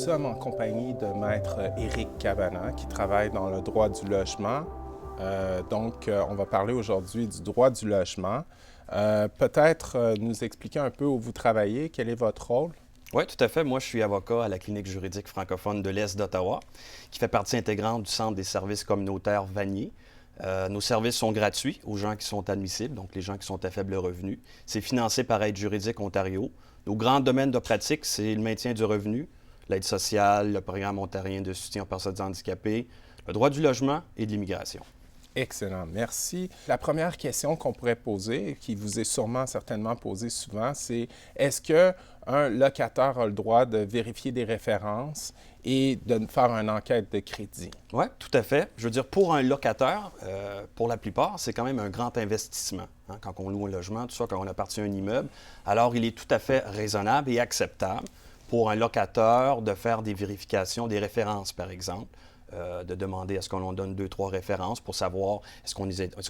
sommes en compagnie de Maître Éric Cabana, qui travaille dans le droit du logement. On va parler aujourd'hui du droit du logement. Peut-être nous expliquer un peu où vous travaillez, quel est votre rôle? Oui, tout à fait. Moi, je suis avocat à la clinique juridique francophone de l'Est d'Ottawa, qui fait partie intégrante du Centre des services communautaires Vanier. Nos services sont gratuits aux gens qui sont admissibles, donc les gens qui sont à faible revenu. C'est financé par Aide juridique Ontario. Nos grands domaines de pratique, c'est le maintien du revenu, l'aide sociale, le programme ontarien de soutien aux personnes handicapées, le droit du logement et de l'immigration. Excellent, merci. La première question qu'on pourrait poser, qui vous est certainement posée souvent, c'est est-ce qu'un locataire a le droit de vérifier des références et de faire une enquête de crédit? Oui, tout à fait. Je veux dire, pour un locataire, pour la plupart, c'est quand même un grand investissement. Hein, quand on loue un logement, tout ça, quand on appartient à un immeuble. Alors, il est tout à fait raisonnable et acceptable pour un locataire de faire des vérifications, des références, par exemple. De demander à ce qu'on donne 2-3 références pour savoir est-ce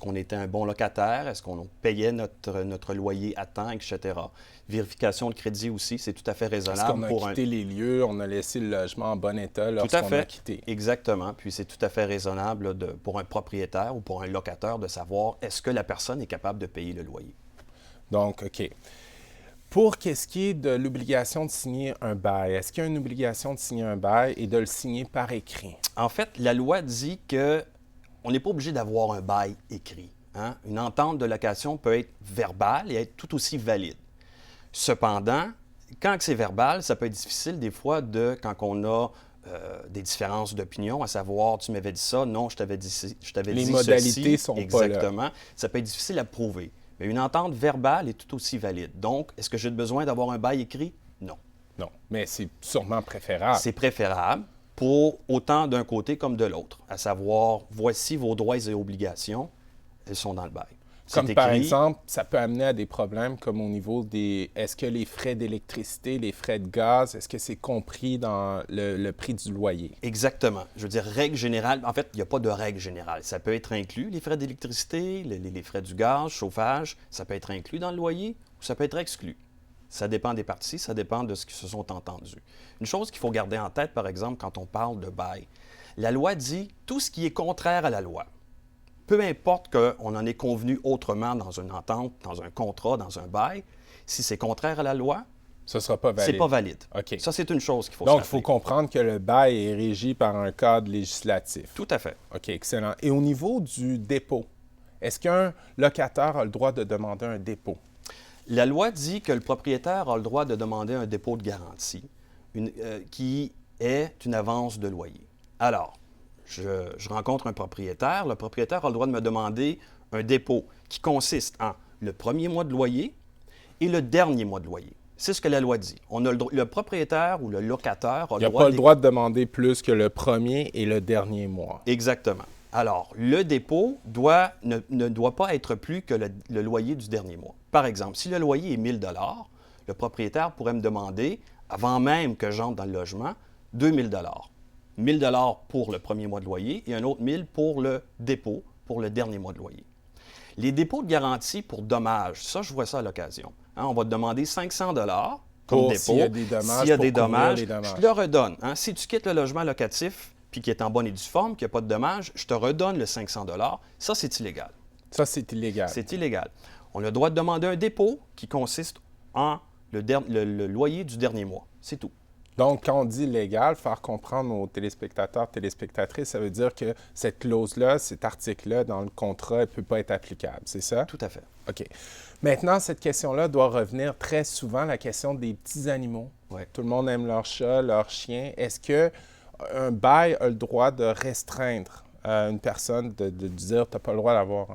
qu'on était un bon locataire, est-ce qu'on payait notre loyer à temps, etc. Vérification de crédit aussi, c'est tout à fait raisonnable. Est-ce qu'on a quitté les lieux, on a laissé le logement en bon état lorsqu'on a quitté? Exactement. Puis c'est tout à fait raisonnable pour un propriétaire ou pour un locataire de savoir est-ce que la personne est capable de payer le loyer. Donc, OK. Pour qu'est-ce qui est de l'obligation de signer un bail, est-ce qu'il y a une obligation de signer un bail et de le signer par écrit? En fait, la loi dit qu'on n'est pas obligé d'avoir un bail écrit. Hein? Une entente de location peut être verbale et être tout aussi valide. Cependant, quand c'est verbal, ça peut être difficile des fois quand on a des différences d'opinion, à savoir, tu m'avais dit ça, non, je t'avais dit ceci. Les modalités sont pas là. Exactement. Ça peut être difficile à prouver. Mais une entente verbale est tout aussi valide. Donc, est-ce que j'ai besoin d'avoir un bail écrit? Non. Non, mais c'est sûrement préférable. C'est préférable pour autant d'un côté comme de l'autre, à savoir, voici vos droits et obligations, elles sont dans le bail. Comme par exemple, ça peut amener à des problèmes comme au niveau des... Est-ce que les frais d'électricité, les frais de gaz, est-ce que c'est compris dans le prix du loyer? Exactement. Je veux dire, règle générale, en fait, il n'y a pas de règle générale. Ça peut être inclus, les frais d'électricité, les frais du gaz, chauffage, ça peut être inclus dans le loyer ou ça peut être exclu. Ça dépend des parties, ça dépend de ce qui se sont entendus. Une chose qu'il faut garder en tête, par exemple, quand on parle de bail, la loi dit tout ce qui est contraire à la loi. Peu importe qu'on en ait convenu autrement dans une entente, dans un contrat, dans un bail, si c'est contraire à la loi, ce ne sera pas valide. C'est pas valide. OK. Ça, c'est une chose qu'il faut Donc, il faut comprendre que le bail est régi par un cadre législatif. Tout à fait. OK, excellent. Et au niveau du dépôt, est-ce qu'un locataire a le droit de demander un dépôt? La loi dit que le propriétaire a le droit de demander un dépôt de garantie qui est une avance de loyer. Alors, je rencontre un propriétaire. Le propriétaire a le droit de me demander un dépôt qui consiste en le premier mois de loyer et le dernier mois de loyer. C'est ce que la loi dit. Le propriétaire ou le locataire a le droit... Il n'y a pas le droit de demander plus que le premier et le dernier mois. Exactement. Alors, le dépôt ne doit pas être plus que le loyer du dernier mois. Par exemple, si le loyer est 1 000 $, le propriétaire pourrait me demander, avant même que j'entre dans le logement, 2 000 $. 1 000 $ pour le premier mois de loyer et un autre 1 000 $ pour le dépôt, pour le dernier mois de loyer. Les dépôts de garantie pour dommages, ça, je vois ça à l'occasion. Hein, on va te demander 500 $ comme dépôt. S'il y a des dommages, s'il y a des dommages, les dommages, je te le redonne. Hein. Si tu quittes le logement locatif puis qui est en bonne et due forme, qu'il n'y a pas de dommages, je te redonne le 500 $. Ça, c'est illégal. Ça, c'est illégal. C'est illégal. On a le droit de demander un dépôt qui consiste en le loyer du dernier mois. C'est tout. Donc, quand on dit légal, faire comprendre aux téléspectateurs, téléspectatrices, ça veut dire que cette clause-là, cet article-là dans le contrat, ne peut pas être applicable, c'est ça? Tout à fait. OK. Maintenant, cette question-là doit revenir très souvent, la question des petits animaux. Ouais. Tout le monde aime leur chat, leur chien. Est-ce qu'un bail a le droit de restreindre une personne, de dire « tu n'as pas le droit d'avoir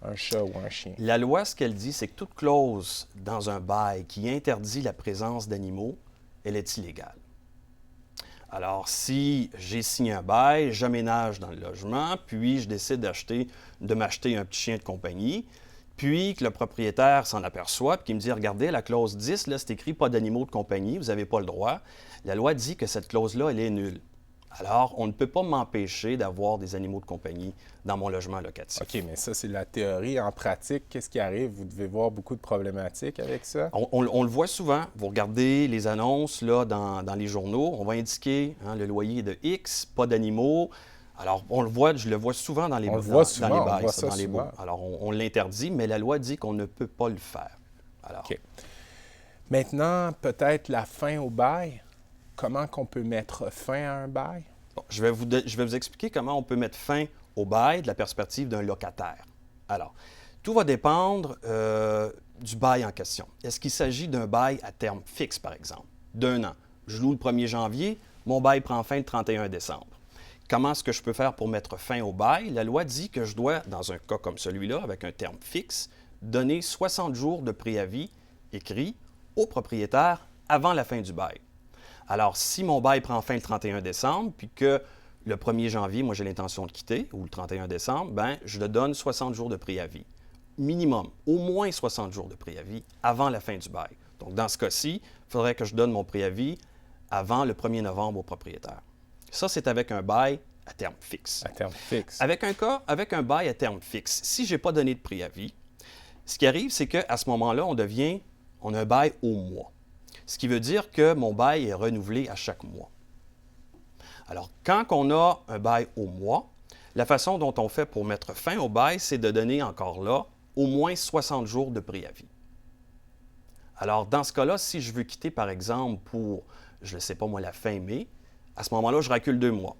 un chat ou un chien ». La loi, ce qu'elle dit, c'est que toute clause dans un bail qui interdit la présence d'animaux, elle est illégale. Alors, si j'ai signé un bail, j'aménage dans le logement, puis je décide de m'acheter un petit chien de compagnie, puis que le propriétaire s'en aperçoit, puis qu'il me dit, regardez, la clause 10, là, c'est écrit pas d'animaux de compagnie, vous n'avez pas le droit. La loi dit que cette clause-là, elle est nulle. Alors, on ne peut pas m'empêcher d'avoir des animaux de compagnie dans mon logement locatif. OK, mais ça, c'est la théorie. En pratique, qu'est-ce qui arrive? Vous devez voir beaucoup de problématiques avec ça? On le voit souvent. Vous regardez les annonces là, dans les journaux, on va indiquer le loyer est de X, pas d'animaux. Alors, je le vois souvent dans les bails, dans les baux. Alors, on l'interdit, mais la loi dit qu'on ne peut pas le faire. Alors, OK. Maintenant, peut-être la fin au bail. Comment qu'on peut mettre fin à un bail? bon, je vais vous expliquer comment on peut mettre fin au bail de la perspective d'un locataire. Alors, tout va dépendre du bail en question. Est-ce qu'il s'agit d'un bail à terme fixe, par exemple, d'1 an? Je loue le 1er janvier, mon bail prend fin le 31 décembre. Comment est-ce que je peux faire pour mettre fin au bail? La loi dit que je dois, dans un cas comme celui-là, avec un terme fixe, donner 60 jours de préavis écrit au propriétaire avant la fin du bail. Alors, si mon bail prend fin le 31 décembre, puis que le 1er janvier, moi, j'ai l'intention de quitter, ou le 31 décembre, bien, je le donne 60 jours de préavis. Minimum, au moins 60 jours de préavis avant la fin du bail. Donc, dans ce cas-ci, il faudrait que je donne mon préavis avant le 1er novembre au propriétaire. Ça, c'est avec un bail à terme fixe. À terme fixe. Avec un bail à terme fixe, si je n'ai pas donné de préavis, ce qui arrive, c'est qu'à ce moment-là, on a un bail au mois. Ce qui veut dire que mon bail est renouvelé à chaque mois. Alors, quand on a un bail au mois, la façon dont on fait pour mettre fin au bail, c'est de donner encore là au moins 60 jours de préavis. Alors, dans ce cas-là, si je veux quitter, par exemple, pour, je ne sais pas moi, la fin mai, à ce moment-là, je recule 2 mois.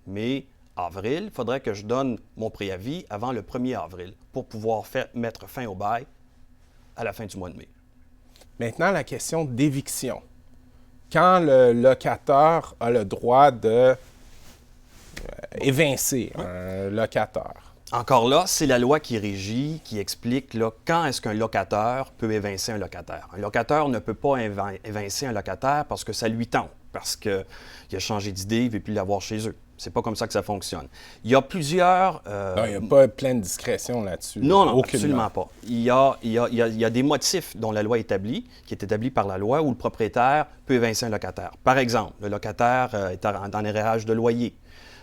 Mais avril, il faudrait que je donne mon préavis avant le 1er avril pour pouvoir mettre fin au bail à la fin du mois de mai. Maintenant, la question d'éviction. Quand le locataire a le droit de évincer un locataire? Encore là, c'est la loi qui régit, qui explique là, quand est-ce qu'un locataire peut évincer un locataire. Un locataire ne peut pas évincer un locataire parce que ça lui tente, parce qu'il a changé d'idée, il ne veut plus l'avoir chez eux. C'est pas comme ça que ça fonctionne. Il y a plusieurs... Non, il n'y a pas pleine discrétion là-dessus. Non, absolument pas. Il y a des motifs dont la loi établit, qui est établi par la loi, où le propriétaire peut évincer un locataire. Par exemple, le locataire est en arrérage de loyer.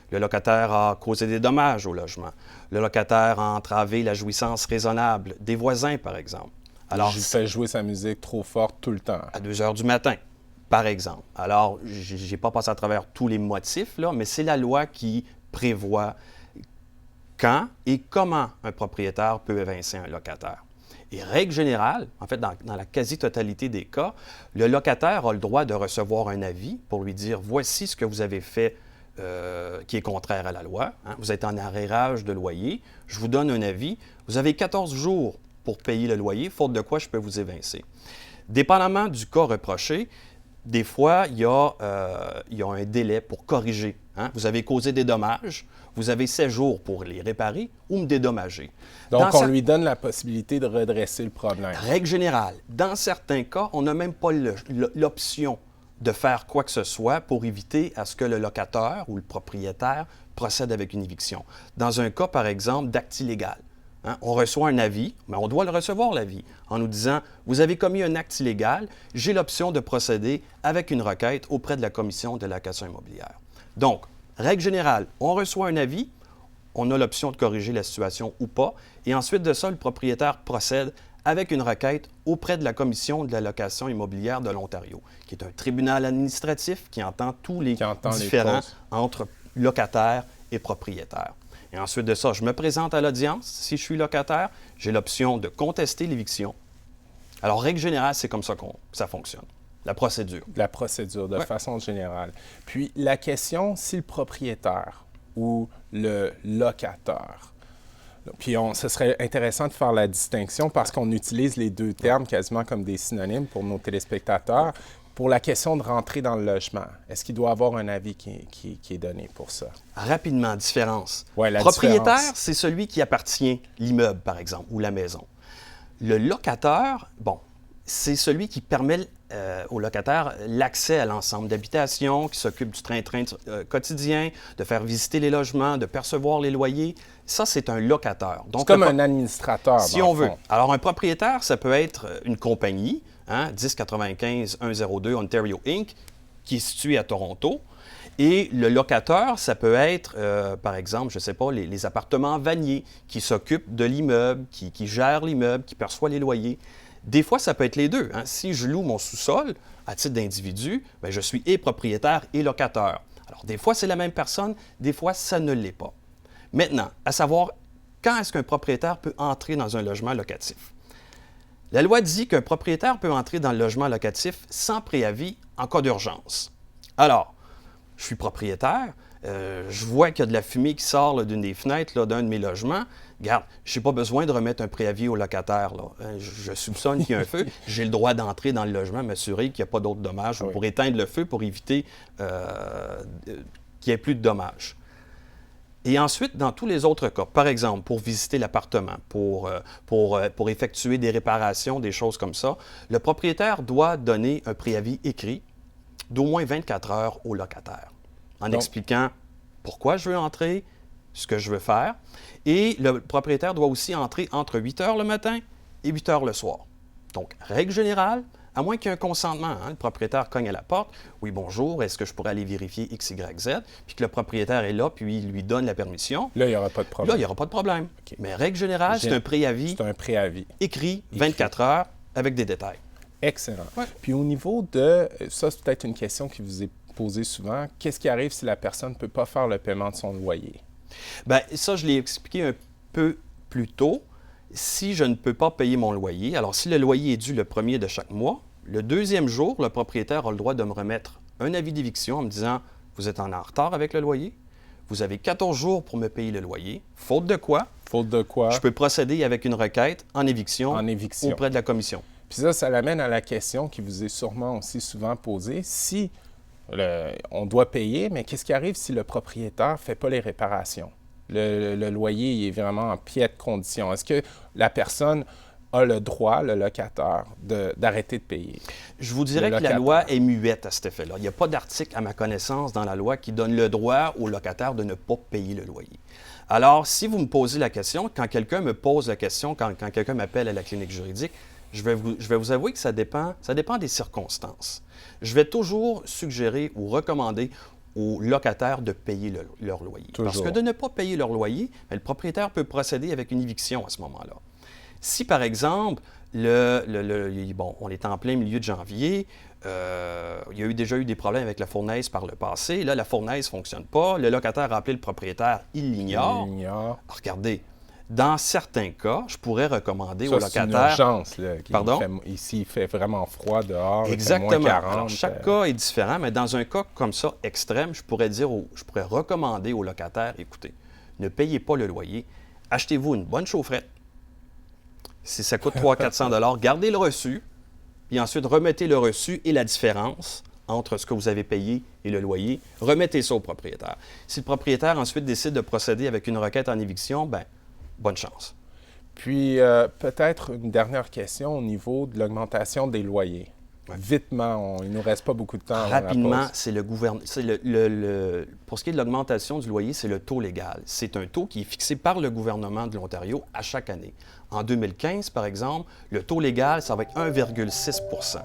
Le locataire a causé des dommages au logement. Le locataire a entravé la jouissance raisonnable des voisins, par exemple. Alors, il fait jouer sa musique trop forte tout le temps. À 2 heures du matin, par exemple. Alors, je n'ai pas passé à travers tous les motifs, là, mais c'est la loi qui prévoit quand et comment un propriétaire peut évincer un locataire. Et règle générale, en fait, dans la quasi-totalité des cas, le locataire a le droit de recevoir un avis pour lui dire « Voici ce que vous avez fait qui est contraire à la loi. Vous êtes en arrérage de loyer. Je vous donne un avis. Vous avez 14 jours pour payer le loyer, faute de quoi je peux vous évincer. » Dépendamment du cas reproché, des fois, il y a un délai pour corriger. Vous avez causé des dommages, vous avez 7 jours pour les réparer ou me dédommager. Donc, on lui donne la possibilité de redresser le problème. Règle générale, dans certains cas, on n'a même pas l'option de faire quoi que ce soit pour éviter à ce que le locataire ou le propriétaire procède avec une éviction. Dans un cas, par exemple, d'acte illégal. On reçoit un avis, mais on doit le recevoir, l'avis, en nous disant « Vous avez commis un acte illégal, j'ai l'option de procéder avec une requête auprès de la Commission de la location immobilière. » Donc, règle générale, on reçoit un avis, on a l'option de corriger la situation ou pas, et ensuite de ça, le propriétaire procède avec une requête auprès de la Commission de la location immobilière de l'Ontario, qui est un tribunal administratif qui entend tous les différends entre locataires et propriétaires. Et ensuite de ça, je me présente à l'audience. Si je suis locataire, j'ai l'option de contester l'éviction. Alors, règle générale, c'est comme ça que ça fonctionne. La procédure. La procédure, de façon générale. Puis, la question, si le propriétaire ou le locataire, puis ce serait intéressant de faire la distinction parce qu'on utilise les deux termes quasiment comme des synonymes pour nos téléspectateurs. Pour la question de rentrer dans le logement, est-ce qu'il doit avoir un avis qui est donné pour ça? Rapidement, différence. Ouais, la propriétaire, différence. c'est celui qui appartient l'immeuble, par exemple, ou la maison. Le locataire, c'est celui qui permet au locataire l'accès à l'ensemble d'habitations, qui s'occupe du train-train quotidien, de faire visiter les logements, de percevoir les loyers. Ça, c'est un locataire. Donc, c'est comme un administrateur, si on veut. Alors, un propriétaire, ça peut être une compagnie, 1095-102 Ontario Inc., qui est située à Toronto, Et le locateur, ça peut être, par exemple, je ne sais pas, les appartements vaniers qui s'occupent de l'immeuble, qui gèrent l'immeuble, qui perçoivent les loyers. Des fois, ça peut être les deux. Hein. Si je loue mon sous-sol à titre d'individu, bien, je suis et propriétaire et locateur. Alors, des fois, c'est la même personne, des fois, ça ne l'est pas. Maintenant, à savoir, quand est-ce qu'un propriétaire peut entrer dans un logement locatif? La loi dit qu'un propriétaire peut entrer dans le logement locatif sans préavis en cas d'urgence. Alors, je suis propriétaire, je vois qu'il y a de la fumée qui sort d'une des fenêtres d'un de mes logements. Regarde, je n'ai pas besoin de remettre un préavis au locataire. Je soupçonne qu'il y a un feu. J'ai le droit d'entrer dans le logement, m'assurer qu'il n'y a pas d'autres dommages ou pour éteindre le feu pour éviter qu'il n'y ait plus de dommages. Et ensuite, dans tous les autres cas, par exemple, pour visiter l'appartement, pour effectuer des réparations, des choses comme ça, le propriétaire doit donner un préavis écrit d'au moins 24 heures au locataire, en expliquant pourquoi je veux entrer, ce que je veux faire. Et le propriétaire doit aussi entrer entre 8 heures le matin et 8 heures le soir. Donc, règle générale, à moins qu'il y ait un consentement, hein, le propriétaire cogne à la porte, « Oui, bonjour, est-ce que je pourrais aller vérifier X, Y, Z? » Puis que le propriétaire est là, puis il lui donne la permission. Là, il n'y aura pas de problème. Là, il n'y aura pas de problème. Okay. Mais règle générale, c'est un préavis. C'est un préavis. Écrit, 24 heures, avec des détails. Excellent. Ouais. Puis au niveau de... Ça, c'est peut-être une question qui vous est posée souvent. Qu'est-ce qui arrive si la personne ne peut pas faire le paiement de son loyer? Bien, ça, je l'ai expliqué un peu plus tôt. Si je ne peux pas payer mon loyer, alors si le loyer est dû le 1er de chaque mois, le deuxième jour, le propriétaire a le droit de me remettre un avis d'éviction en me disant « Vous êtes en retard avec le loyer, vous avez 14 jours pour me payer le loyer, faute de quoi? Faute de quoi? Je peux procéder avec une requête en éviction auprès de la commission. » Puis ça l'amène à la question qui vous est sûrement aussi souvent posée. Si on doit payer, mais qu'est-ce qui arrive si le propriétaire ne fait pas les réparations? Le loyer il est vraiment en piètre condition. Est-ce que la personne a le droit, le locataire, d'arrêter de payer? Je vous dirais que la loi est muette à cet effet-là. Il n'y a pas d'article, à ma connaissance, dans la loi qui donne le droit au locataire de ne pas payer le loyer. Alors, si vous me posez la question, quand quelqu'un me pose la question, quand quelqu'un m'appelle à la clinique juridique, je vais vous avouer que ça dépend des circonstances. Je vais toujours suggérer ou recommander aux locataires de payer leur loyer. Toujours. Parce que de ne pas payer leur loyer, bien, le propriétaire peut procéder avec une éviction à ce moment-là. Si, par exemple, on est en plein milieu de janvier, il y a déjà eu des problèmes avec la fournaise par le passé, là, la fournaise ne fonctionne pas, le locataire a appelé le propriétaire, il l'ignore. Regardez, dans certains cas, je pourrais recommander au locataire... C'est une urgence, là. Pardon? Ici, il fait vraiment froid dehors. Exactement. Il fait -40, Alors, chaque cas est différent, mais dans un cas comme ça, extrême, je pourrais recommander au locataire, écoutez, ne payez pas le loyer, achetez-vous une bonne chaufferette. Si ça coûte 300-400 $, gardez le reçu, puis ensuite remettez le reçu et la différence entre ce que vous avez payé et le loyer, remettez ça au propriétaire. Si le propriétaire ensuite décide de procéder avec une requête en éviction, bien, bonne chance. Puis, peut-être une dernière question au niveau de l'augmentation des loyers. Ouais. Vitement, il ne nous reste pas beaucoup de temps. Rapidement, c'est le gouvernement. Pour ce qui est de l'augmentation du loyer, c'est le taux légal. C'est un taux qui est fixé par le gouvernement de l'Ontario à chaque année. En 2015, par exemple, le taux légal, ça va être 1,6 %.